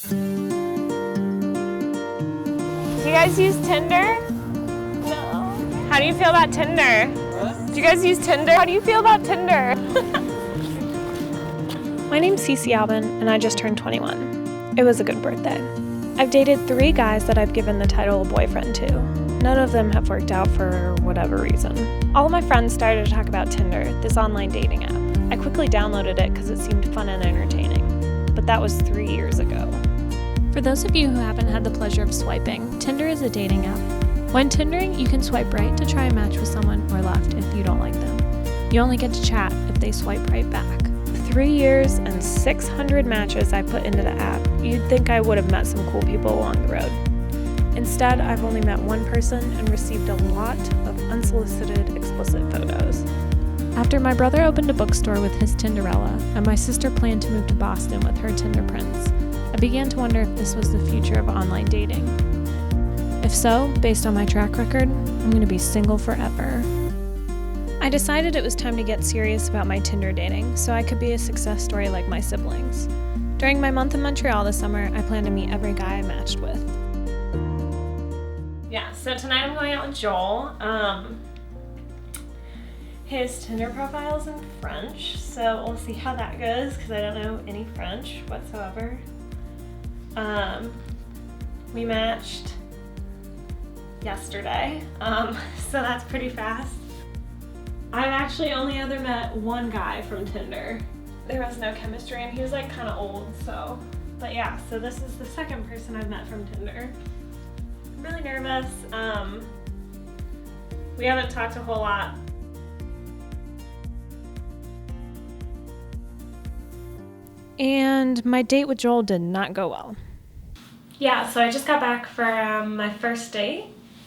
Do you guys use Tinder? No. How do you feel about Tinder? What? Do you guys use Tinder? How do you feel about Tinder? My name's Cece Albin, and I just turned 21. It was a good birthday. I've dated 3 guys that I've given the title of boyfriend to. None of them have worked out for whatever reason. All of my friends started to talk about Tinder, this online dating app. I quickly downloaded it because it seemed fun and entertaining. But that was 3 years ago. For those of you who haven't had the pleasure of swiping, Tinder is a dating app. When Tindering, you can swipe right to try and match with someone, or left if you don't like them. You only get to chat if they swipe right back. 3 years and 600 matches I put into the app, you'd think I would have met some cool people along the road. Instead, I've only met one person and received a lot of unsolicited, explicit photos. After my brother opened a bookstore with his Tinderella, and my sister planned to move to Boston with her Tinder prince, I began to wonder if this was the future of online dating. If so, based on my track record, I'm going to be single forever. I decided it was time to get serious about my Tinder dating so I could be a success story like my siblings. During my month in Montreal this summer, I plan to meet every guy I matched with. Yeah, so tonight I'm going out with Joel. His Tinder profile's in French, so we'll see how that goes because I don't know any French whatsoever. We matched yesterday, so that's pretty fast. I've actually only ever met one guy from Tinder. There was no chemistry and he was like kind of old, so. But yeah, so this is the second person I've met from Tinder. I'm really nervous. We haven't talked a whole lot. And my date with Joel did not go well. Yeah, so I just got back from my first date.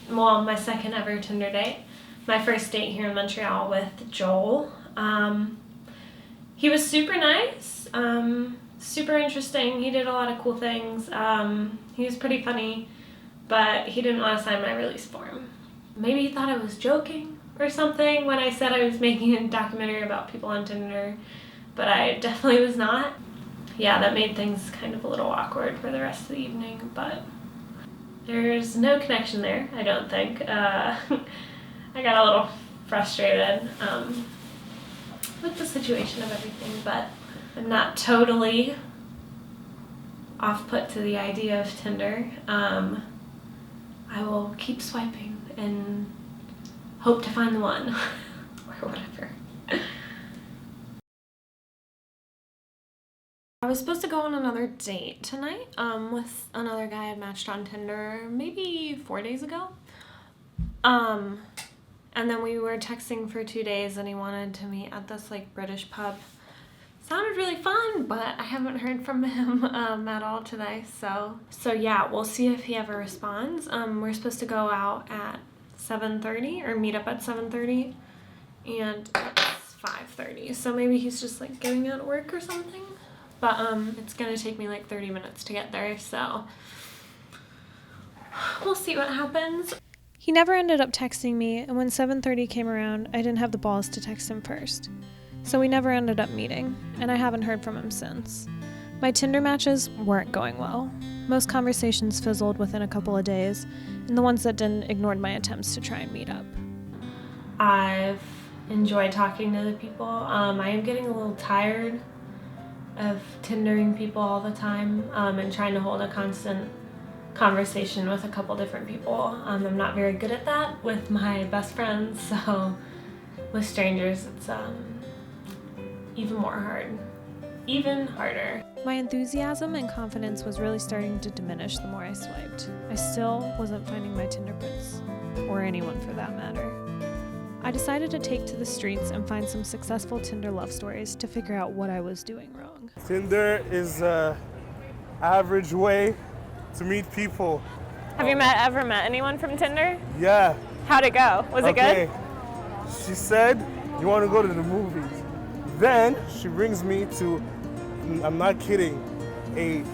Well, my second ever Tinder date. My first date here in Montreal with Joel. He was super nice, super interesting. He did a lot of cool things. He was pretty funny, but he didn't want to sign my release form. Maybe he thought I was joking or something when I said I was making a documentary about people on Tinder, but I definitely was not. Yeah, that made things kind of a little awkward for the rest of the evening, but there's no connection there, I don't think. I got a little frustrated with the situation of everything, but I'm not totally off-put to the idea of Tinder. I will keep swiping and hope to find the one, or whatever. I was supposed to go on another date tonight with another guy I matched on Tinder maybe 4 days ago. And then we were texting for 2 days and he wanted to meet at this like British pub. Sounded really fun, but I haven't heard from him at all today. So yeah, we'll see if he ever responds. We're supposed to go out at 7:30 or meet up at 7:30 and it's 5:30. So maybe he's just like getting out of work or something. But it's gonna take me like 30 minutes to get there, so we'll see what happens. He never ended up texting me, and when 7:30 came around, I didn't have the balls to text him first. So we never ended up meeting, and I haven't heard from him since. My Tinder matches weren't going well. Most conversations fizzled within a couple of days, and the ones that didn't ignored my attempts to try and meet up. I've enjoyed talking to the people. I am getting a little tired of Tindering people all the time and trying to hold a constant conversation with a couple different people. I'm not very good at that with my best friends, so with strangers it's even harder. My enthusiasm and confidence was really starting to diminish the more I swiped. I still wasn't finding my Tinder prince, or anyone for that matter. I decided to take to the streets and find some successful Tinder love stories to figure out what I was doing wrong. Tinder is an average way to meet people. Have you ever met anyone from Tinder? Yeah. How'd it go? Was it good? She said, you want to go to the movies. Then she brings me to, I'm not kidding, a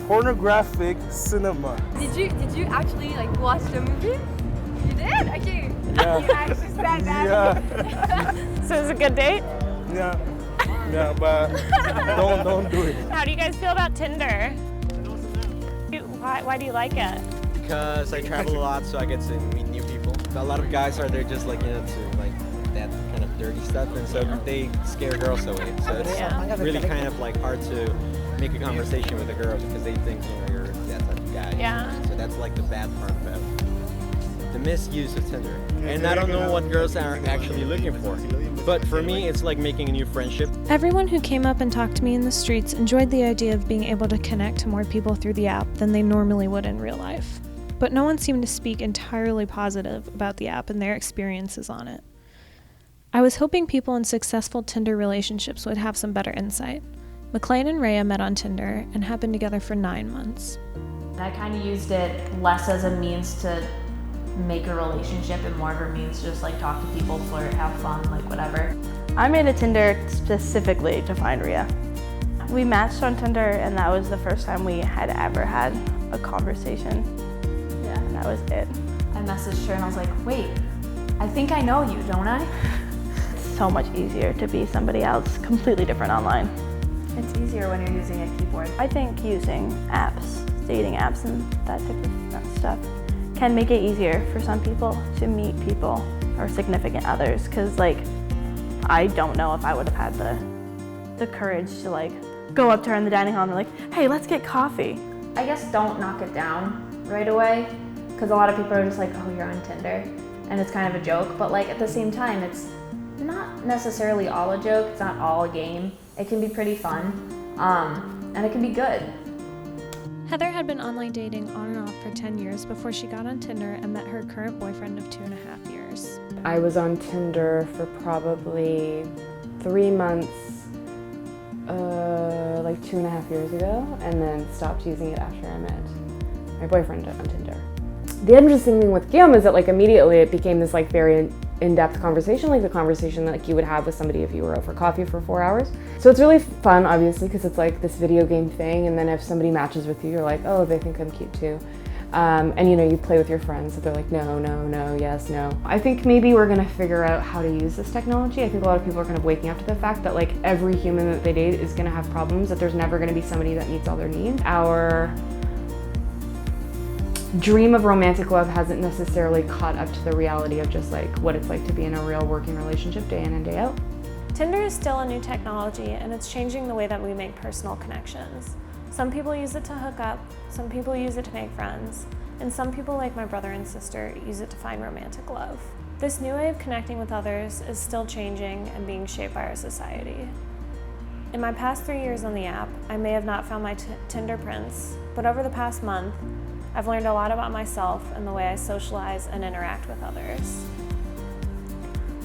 pornographic cinema. Did you actually like watch the movie? You did? Okay. Yeah. You actually said that. Yeah. So it was a good date? Yeah. Yeah, but don't do it. How do you guys feel about Tinder? Why do you like it? Because I travel a lot, so I get to meet new people. A lot of guys are there just like, to like that kind of dirty stuff, and so they scare girls away. So it's really kind of like hard to make a conversation with a girl because they think you're that type of guy. Yeah. So that's like the bad part about it. The misuse of Tinder. And I don't know what girls are actually looking for. But for me, it's like making a new friendship. Everyone who came up and talked to me in the streets enjoyed the idea of being able to connect to more people through the app than they normally would in real life. But no one seemed to speak entirely positive about the app and their experiences on it. I was hoping people in successful Tinder relationships would have some better insight. McLean and Rhea met on Tinder and have been together for 9 months. I kind of used it less as a means to make a relationship and more of a means to just like talk to people, flirt, have fun, like whatever. I made a Tinder specifically to find Rhea. We matched on Tinder and that was the first time we had ever had a conversation. Yeah, and that was it. I messaged her and I was like, wait, I think I know you, don't I? It's so much easier to be somebody else, completely different online. It's easier when you're using a keyboard. I think using apps, dating apps and that type of stuff can make it easier for some people to meet people or significant others, because like I don't know if I would have had the courage to like go up to her in the dining hall and be like, hey, let's get coffee. I guess don't knock it down right away, because a lot of people are just like, oh, you're on Tinder, and it's kind of a joke, but like at the same time, it's not necessarily all a joke, it's not all a game. It can be pretty fun, and it can be good. Heather had been online dating on and off for 10 years before she got on Tinder and met her current boyfriend of 2.5 years. I was on Tinder for probably 3 months, like 2.5 years ago, and then stopped using it after I met my boyfriend on Tinder. The interesting thing with Guillaume is that like immediately it became this like very in-depth conversation, like the conversation that like you would have with somebody if you were out for coffee for 4 hours. So it's really fun, obviously, because it's like this video game thing, and then if somebody matches with you, you're like, oh, they think I'm cute too. And you play with your friends, so they're like, no, no, no, yes, no. I think maybe we're gonna figure out how to use this technology. I think a lot of people are kind of waking up to the fact that like every human that they date is gonna have problems, that there's never gonna be somebody that meets all their needs. Our dream of romantic love hasn't necessarily caught up to the reality of just like what it's like to be in a real working relationship day in and day out. Tinder is still a new technology and it's changing the way that we make personal connections. Some people use it to hook up, some people use it to make friends, and some people, like my brother and sister, use it to find romantic love. This new way of connecting with others is still changing and being shaped by our society. In my past 3 years on the app, I may have not found my Tinder prince, but over the past month, I've learned a lot about myself and the way I socialize and interact with others.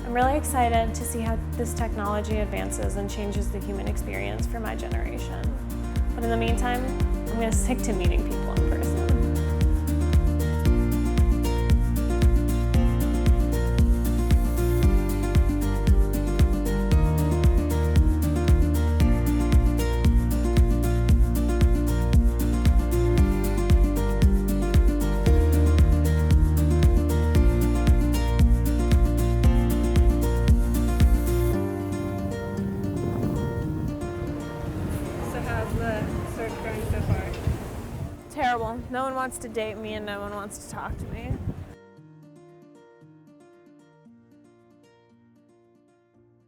I'm really excited to see how this technology advances and changes the human experience for my generation. But in the meantime, I'm going to stick to meeting people in person. Terrible. No one wants to date me and no one wants to talk to me.